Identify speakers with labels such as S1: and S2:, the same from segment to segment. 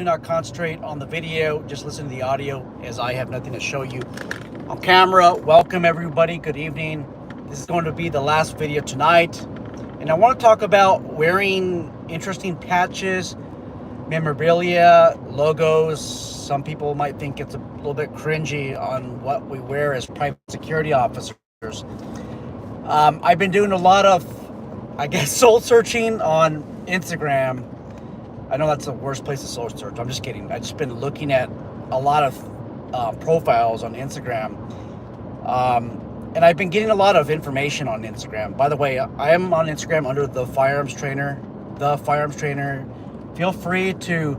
S1: do not concentrate on the video, just listen to the audio as I have nothing to show you on camera. Welcome everybody, good evening. This is going to be the last video tonight, and I want to talk about wearing interesting patches, memorabilia, logos. Some people might think it's a little bit cringy on what we wear as private security officers. I've been doing a lot of, soul searching on Instagram. I know that's the worst place to soul search. I'm just kidding. I've just been looking at a lot of profiles on Instagram. And I've been getting a lot of information on Instagram. By the way, I am on Instagram under the Firearms Trainer. Feel free to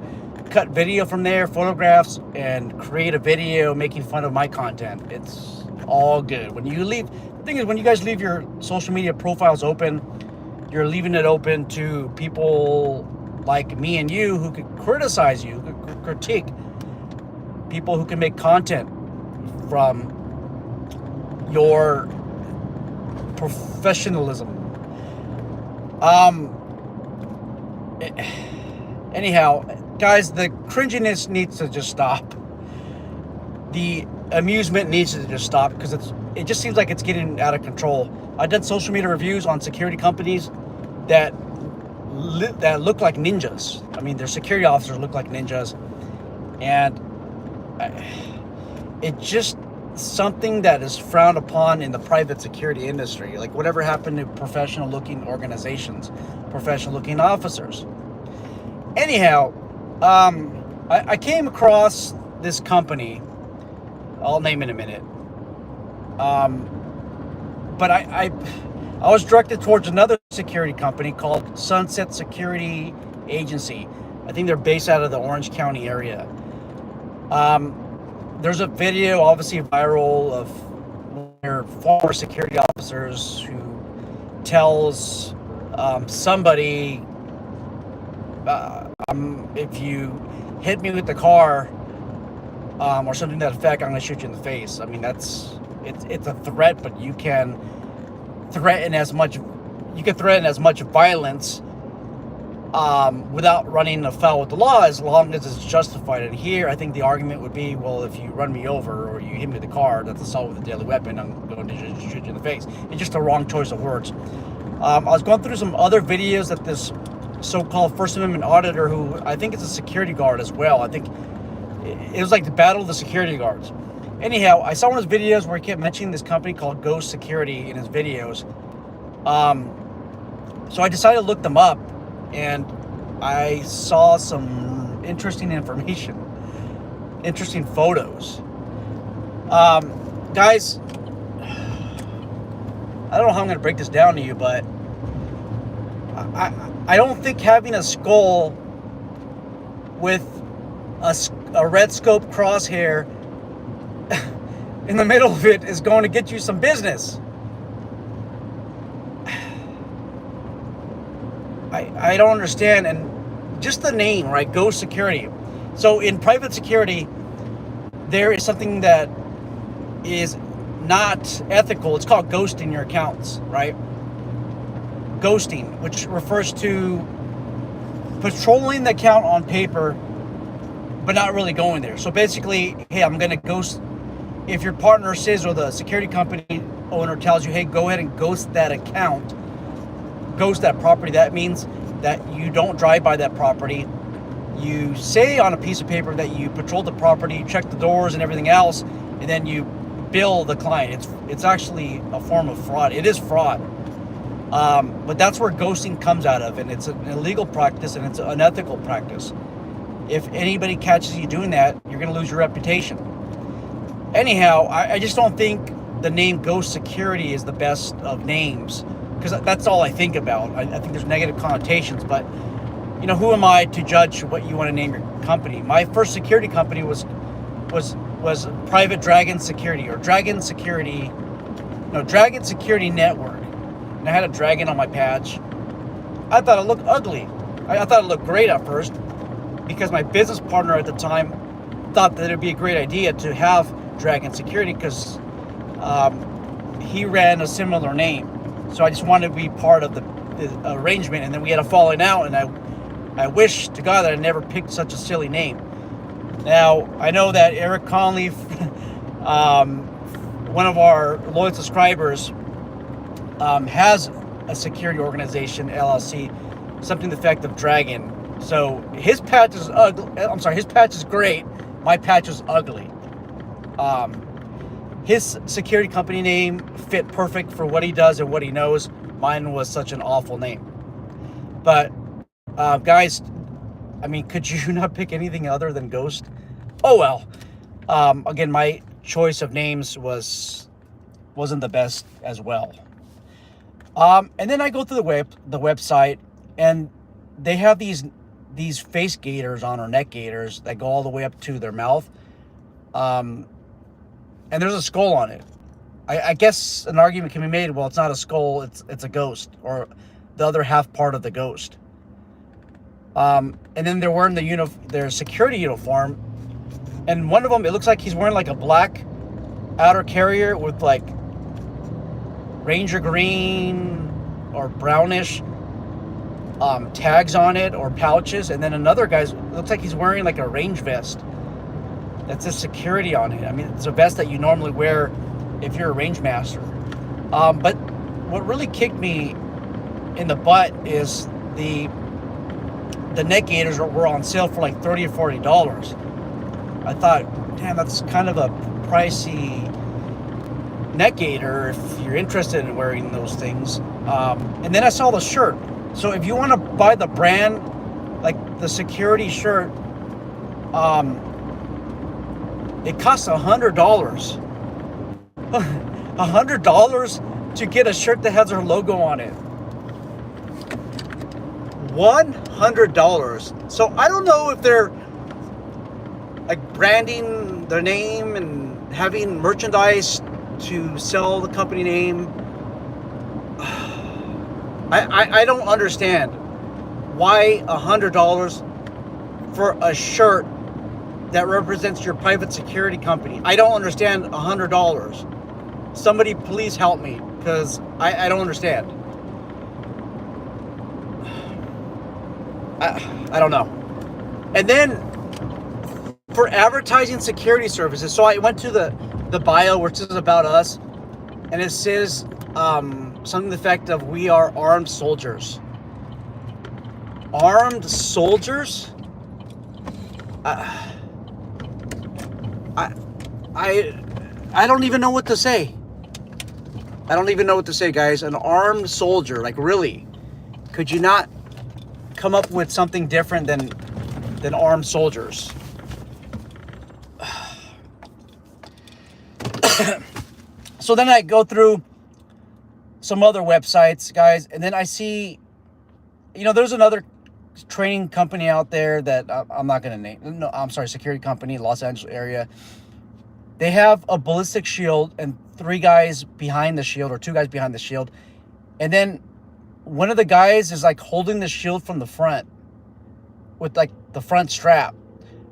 S1: cut video from there, photographs, and create a video making fun of my content. It's all good. The thing is, when you guys leave your social media profiles open, you're leaving it open to people like me and you who could criticize you, who could critique, people who can make content from your professionalism. Anyhow, guys, the cringiness needs to just stop. The amusement needs to just stop, because it just seems like it's getting out of control. I've done social media reviews on security companies that look like ninjas. I mean, their security officers look like ninjas, and it's just something that is frowned upon in the private security industry. Like, whatever happened to professional looking organizations, professional looking officers? Anyhow, I came across this company. I'll name it in a minute. But I was directed towards another security company called Sunset Security Agency. I think they're based out of the Orange County area. There's a video, obviously viral, of their former security officers who tells somebody, if you hit me with the car, or something to that effect, I'm going to shoot you in the face. I mean, it's a threat, but you can threaten as much violence without running afoul with the law, as long as it's justified. And here, I think the argument would be, well, if you run me over or you hit me with the car, that's assault with a deadly weapon, I'm going to just shoot you in the face. It's just a wrong choice of words. I was going through some other videos that this so-called First Amendment auditor, who I think is a security guard as well, I think it was like the battle of the security guards. Anyhow, I saw one of his videos where he kept mentioning this company called Ghost Security in his videos. So I decided to look them up, and I saw some interesting information, interesting photos. Guys, I don't know how I'm going to break this down to you, but I don't think having a skull with a red scope crosshair in the middle of it is going to get you some business. I don't understand. And just the name, right? Ghost Security. So in private security, there is something that is not ethical. It's called ghosting your accounts, right? Ghosting, which refers to patrolling the account on paper, but not really going there. So basically, hey, I'm going to ghost. If your partner says, or the security company owner tells you, hey, go ahead and ghost that account, ghost that property, that means that you don't drive by that property. You say on a piece of paper that you patrolled the property, you check the doors and everything else, and then you bill the client. It's actually a form of fraud. It is fraud. But that's where ghosting comes out of, and it's an illegal practice, and it's an unethical practice. If anybody catches you doing that, you're going to lose your reputation. Anyhow, I just don't think the name Ghost Security is the best of names, because that's all I think about. I think there's negative connotations, but who am I to judge what you want to name your company? My first security company was Private Dragon Security, or Dragon Security Network. And I had a dragon on my patch. I thought it looked ugly. I thought it looked great at first, because my business partner at the time thought that it'd be a great idea to have Dragon Security, because he ran a similar name. So I just wanted to be part of the arrangement, and then we had a falling out, and I wish to God that I never picked such a silly name. Now, I know that Eric Conley, one of our loyal subscribers, has a security organization, LLC, something to the effect of Dragon. So his patch is ugly. I'm sorry, his patch is great. My patch is ugly. His security company name fit perfect for what he does and what he knows. Mine was such an awful name. But guys, I mean, could you not pick anything other than Ghost? Oh well. Again, my choice of names wasn't the best as well. And then I go through the website, and they have these face gaiters on, or neck gaiters, that go all the way up to their mouth. And there's a skull on it. I guess an argument can be made, well, it's not a skull, it's a ghost, or the other half part of the ghost. And then they're wearing their security uniform, and one of them, it looks like he's wearing like a black outer carrier with like Ranger green or brownish tags on it, or pouches, and then another guy's looks like he's wearing like a range vest that says security on it. I mean, it's a vest that you normally wear if you're a range master. But what really kicked me in the butt is the neck gaiters were on sale for like $30 or $40. I thought, damn, that's kind of a pricey neck gaiter if you're interested in wearing those things. And then I saw the shirt. So if you want to buy the brand, like the security shirt, it costs $100. $100 to get a shirt that has our logo on it. $100. So I don't know if they're like branding their name and having merchandise to sell the company name. I don't understand why $100 for a shirt that represents your private security company. I don't understand $100. Somebody please help me, because I don't understand. I don't know. And then for advertising security services, so I went to the bio, which is about us, and it says something to the effect of, we are armed soldiers. Armed soldiers? I don't even know what to say. I don't even know what to say, guys. An armed soldier, like, really? Could you not come up with something different than armed soldiers? So then I go through some other websites, guys, and then I see, there's another training company out there that I'm not going to name. No, I'm sorry, security company, Los Angeles area. They have a ballistic shield and 3 guys behind the shield, or 2 guys behind the shield. And then one of the guys is like holding the shield from the front with like the front strap.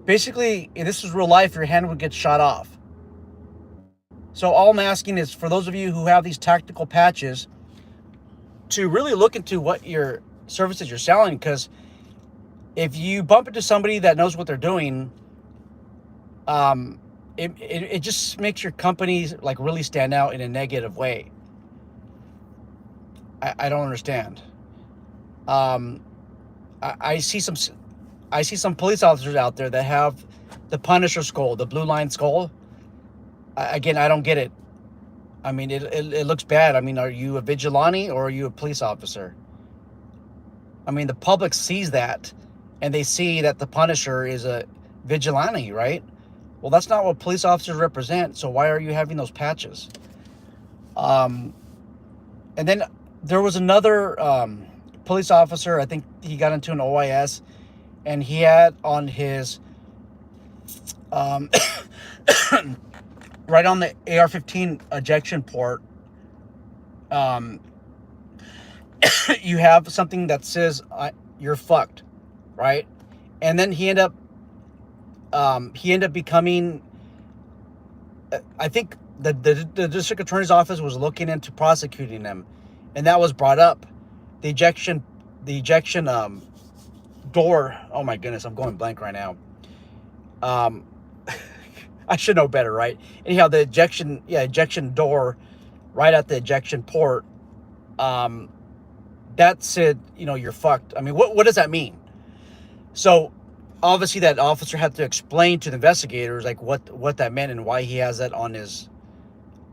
S1: Basically, if this is real life, your hand would get shot off. So all I'm asking is for those of you who have these tactical patches to really look into what your services you're selling, because if you bump into somebody that knows what they're doing, it just makes your company like really stand out in a negative way. I don't understand. I see some police officers out there that have the Punisher skull, the blue line skull. Again, I don't get it. I mean, it looks bad. I mean, are you a vigilante or are you a police officer? I mean, the public sees that, and they see that the Punisher is a vigilante, right? Well, that's not what police officers represent, so why are you having those patches? And then there was another police officer, I think he got into an OIS, and he had on his... right on the AR-15 ejection port, you have something that says you're fucked, right? And then he ended up becoming, I think the district attorney's office was looking into prosecuting him, and that was brought up. The ejection door. Oh my goodness, I'm going blank right now. Um, I should know better, right? Anyhow, the ejection door, right at the ejection port. Um, that said, you're fucked. I mean, what does that mean? So obviously that officer had to explain to the investigators like what that meant and why he has that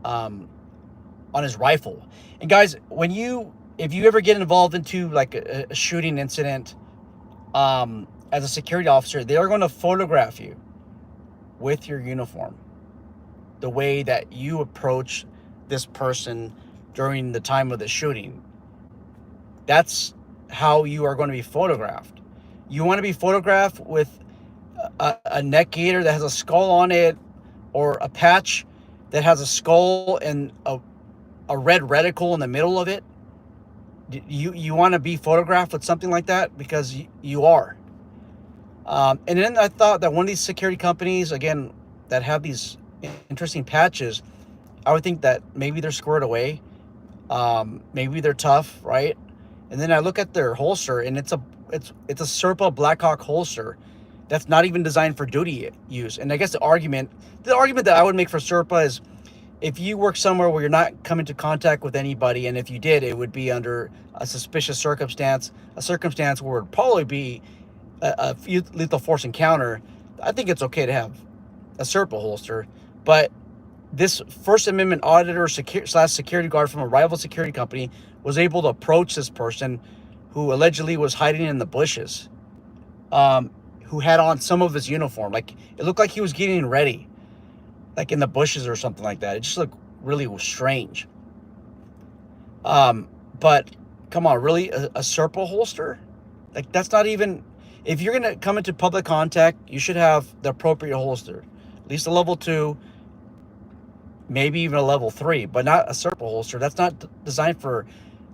S1: um, on his rifle. And guys, if you ever get involved into like a shooting incident, as a security officer, they are going to photograph you with your uniform, the way that you approach this person during the time of the shooting. That's how you are going to be photographed. You want to be photographed with a neck gaiter that has a skull on it, or a patch that has a skull and a red reticle in the middle of it. You want to be photographed with something like that, because you are. And then I thought that one of these security companies, again, that have these interesting patches, I would think that maybe they're squared away. Maybe they're tough, right? And then I look at their holster, and it's a Serpa Blackhawk holster that's not even designed for duty use. And I guess the argument that I would make for Serpa is, if you work somewhere where you're not coming into contact with anybody, and if you did, it would be under a suspicious circumstance, a circumstance where it would probably be a lethal force encounter, I think it's okay to have a Serpa holster. But this First Amendment auditor slash security guard from a rival security company was able to approach this person who allegedly was hiding in the bushes, who had on some of his uniform. Like, it looked like he was getting ready, like in the bushes or something like that. It just looked really strange. But come on, really, a Serpa holster? Like, that's not even... If you're going to come into public contact, you should have the appropriate holster. At least a level 2, maybe even a level 3, but not a Serpa holster. That's not designed for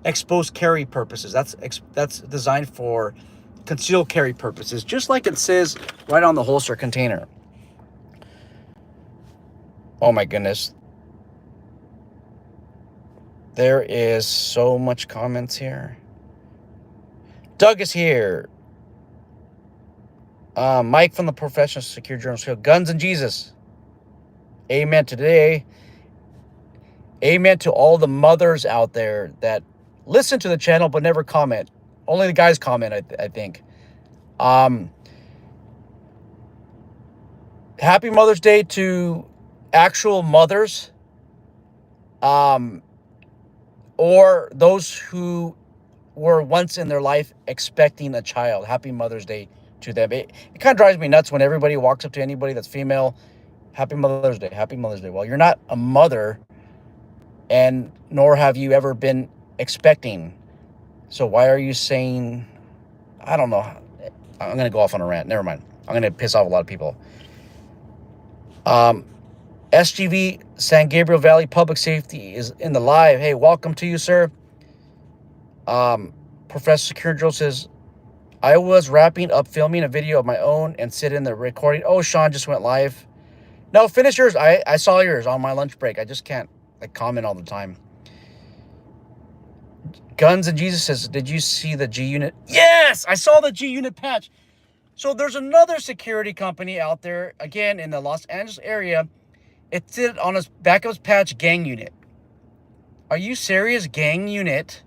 S1: exposed carry purposes. That's designed for concealed carry purposes, just like it says right on the holster container. Oh my goodness. There is so much comments here. Doug is here. Mike from the Professional Security Journal. Guns and Jesus. Amen today. Amen to all the mothers out there that listen to the channel but never comment. Only the guys comment, I think. Happy Mother's Day to actual mothers, or those who were once in their life expecting a child. Happy Mother's Day to them. It kind of drives me nuts when everybody walks up to anybody that's female. Happy Mother's Day. Happy Mother's Day. Well, you're not a mother, and nor have you ever been expecting. So why are you saying... I don't know. I'm going to go off on a rant. Never mind. I'm going to piss off a lot of people. SGV San Gabriel Valley Public Safety is in the live. Hey, welcome to you, sir. Professor Security Joe says, I was wrapping up filming a video of my own and sit in the recording. Oh, Sean just went live. No, finish yours. I saw yours on my lunch break. I just can't comment all the time. Guns and Jesus says, did you see the G Unit? Yes, I saw the G Unit patch. So there's another security company out there, again, in the Los Angeles area. It said on his back of his patch, Gang Unit. Are you serious? Gang Unit?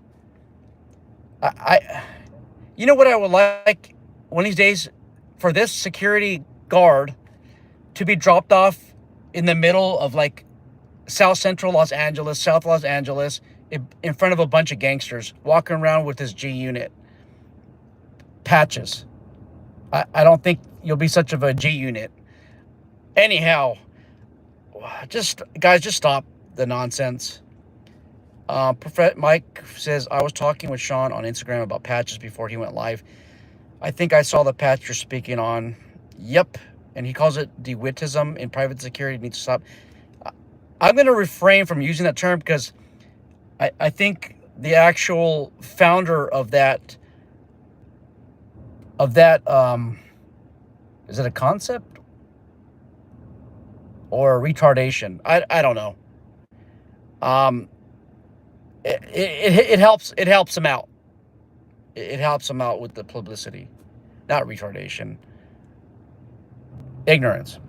S1: You know what I would like one of these days? For this security guard to be dropped off in the middle of like South Central Los Angeles, South Los Angeles, in front of a bunch of gangsters walking around with his G Unit patches. I don't think you'll be such of a G Unit. Anyhow, guys, just stop the nonsense. Mike says, I was talking with Sean on Instagram about patches before he went live. I think I saw the patch you're speaking on. Yep. And he calls it DeWittism in private security. It needs to stop. I'm going to refrain from using that term, because I think the actual founder of that, is it a concept or a retardation? I don't know. It helps him out. It helps him out with the publicity. not retardation, ignorance.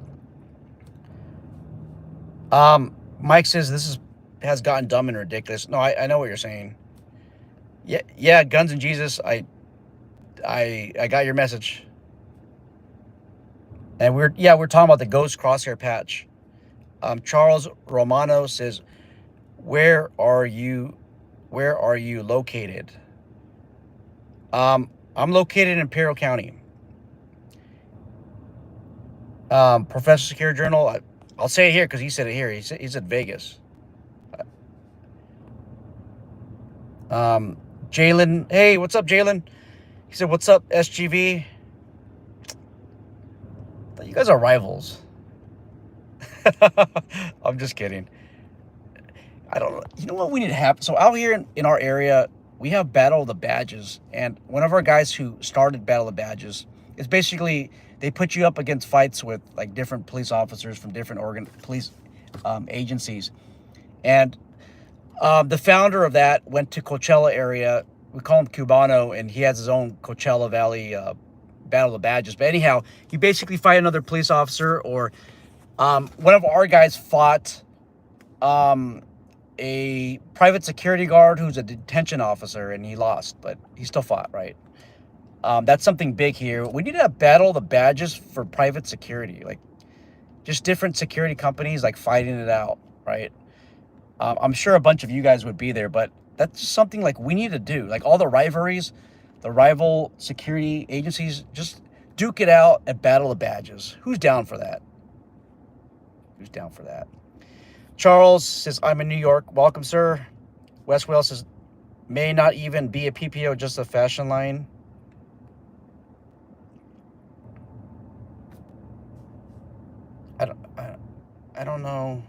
S1: Mike says this has gotten dumb and ridiculous. No, I know what you're saying. Yeah, Guns and Jesus. I got your message. And we're talking about the ghost crosshair patch. Charles Romano says, "Where are you? Where are you located?" I'm located in Imperial County. Professor Secure Journal. I'll say it here because he said it here. He's at Vegas. Jalen. Hey, what's up, Jalen? He said, "What's up, SGV?" You guys are rivals. I'm just kidding. I don't know. You know what we need to have? So out here in our area, we have Battle of the Badges. And one of our guys who started Battle of the Badges is basically they put you up against fights with like different police officers from different police agencies. And the founder of that went to Coachella area. We call him Cubano, and he has his own Coachella Valley Battle of the Badges. But anyhow, you basically fight another police officer, or one of our guys fought a private security guard who's a detention officer, and he lost, but he still fought, right? That's something big here. We need to battle the badges for private security, like just different security companies like fighting it out, right? I'm sure a bunch of you guys would be there, but that's just something like we need to do. Like all the rivalries, the rival security agencies, just duke it out at Battle of Badges. Who's down for that? Who's down for that? Charles says, "I'm in New York." Welcome, sir. West Wales says, "May not even be a PPO, just a fashion line." I don't know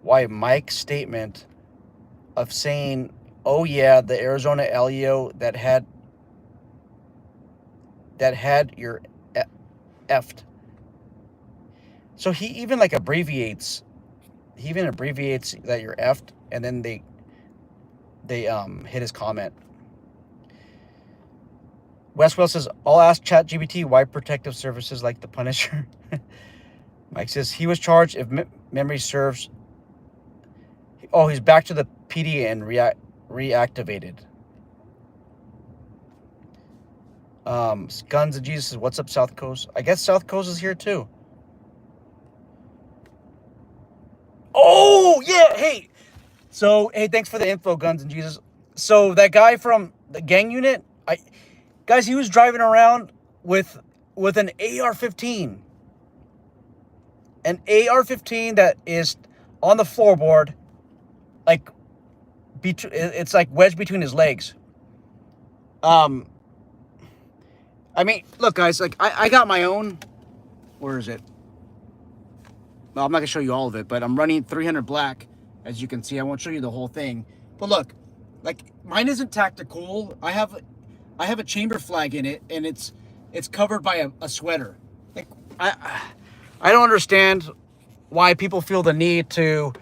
S1: why Mike's statement of saying, "Oh yeah, the Arizona LEO that had your effed." So he even like abbreviates. He even abbreviates that you're effed, and then they hit his comment. Westwell says, "I'll ask ChatGPT why protective services like the Punisher." Mike says he was charged, if memory serves. Oh, he's back to the PD and reactivated. Guns and Jesus says, "What's up, South Coast?" I guess South Coast is here too. Oh yeah, hey. So hey, thanks for the info, Guns and Jesus. So that guy from the gang unit, guys, he was driving around with an AR-15. An AR-15 that is on the floorboard, like it's like wedged between his legs. I mean, look, guys, like I got my own. Where is it? Well, I'm not gonna show you all of it, but I'm running 300 black, as you can see. I won't show you the whole thing, but look, like mine isn't tactical. I have a chamber flag in it, and it's covered by a sweater. Like I don't understand why people feel the need to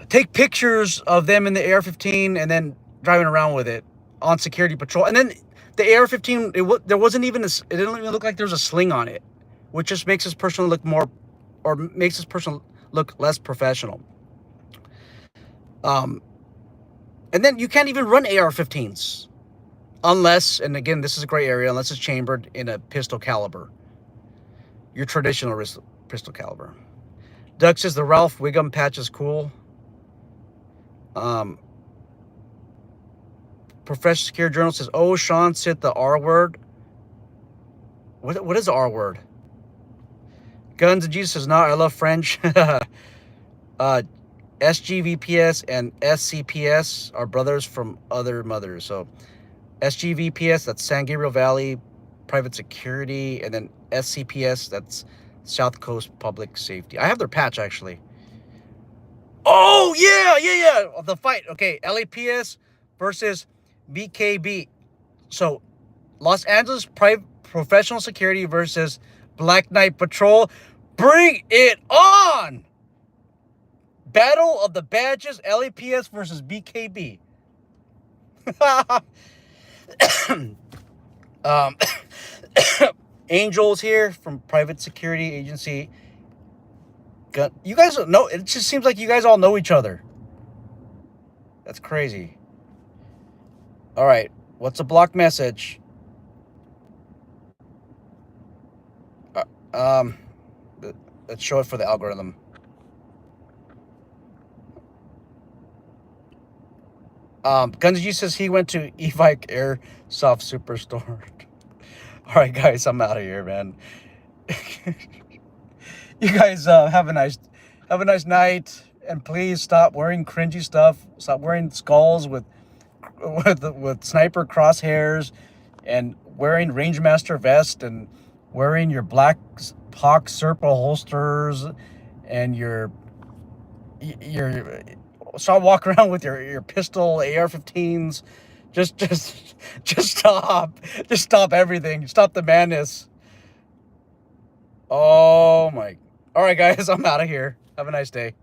S1: take pictures of them in the AR-15 and then driving around with it on security patrol. And then the AR-15, there wasn't even it didn't even look like there was a sling on it, which just makes this person look makes this person look less professional. And then you can't even run AR-15s unless, and again, this is a gray area, unless it's chambered in a pistol caliber. Your traditional pistol caliber. Doug says the Ralph Wiggum patch is cool. Professional Secure Journal says, "Oh, Sean said the R word." What is the R word? Guns and Jesus says, "No, I love French." SGVPS and SCPS are brothers from other mothers. So SGVPS, that's San Gabriel Valley Private Security, and then SCPS, that's South Coast Public Safety. I have their patch, actually. Oh, yeah. The fight. Okay, LAPS versus BKB. So Los Angeles Professional Security versus Black Knight Patrol. Bring it on! Battle of the Badges, LAPS versus BKB. Um, Angel's here from Private Security Agency. You guys know, it just seems like you guys all know each other. That's crazy. All right. What's a block message? Uh, um, let's show it for the algorithm. Gunji says he went to E-Bike Airsoft Superstore. All right, guys, I'm out of here, man. You guys have a nice night, and please stop wearing cringy stuff. Stop wearing skulls with sniper crosshairs, and wearing Rangemaster vest, and wearing your Black Hawk Serpa holsters, and your stop walking around with your pistol AR-15s. Just stop. Just stop everything. Stop the madness. Oh my. All right, guys, I'm out of here. Have a nice day.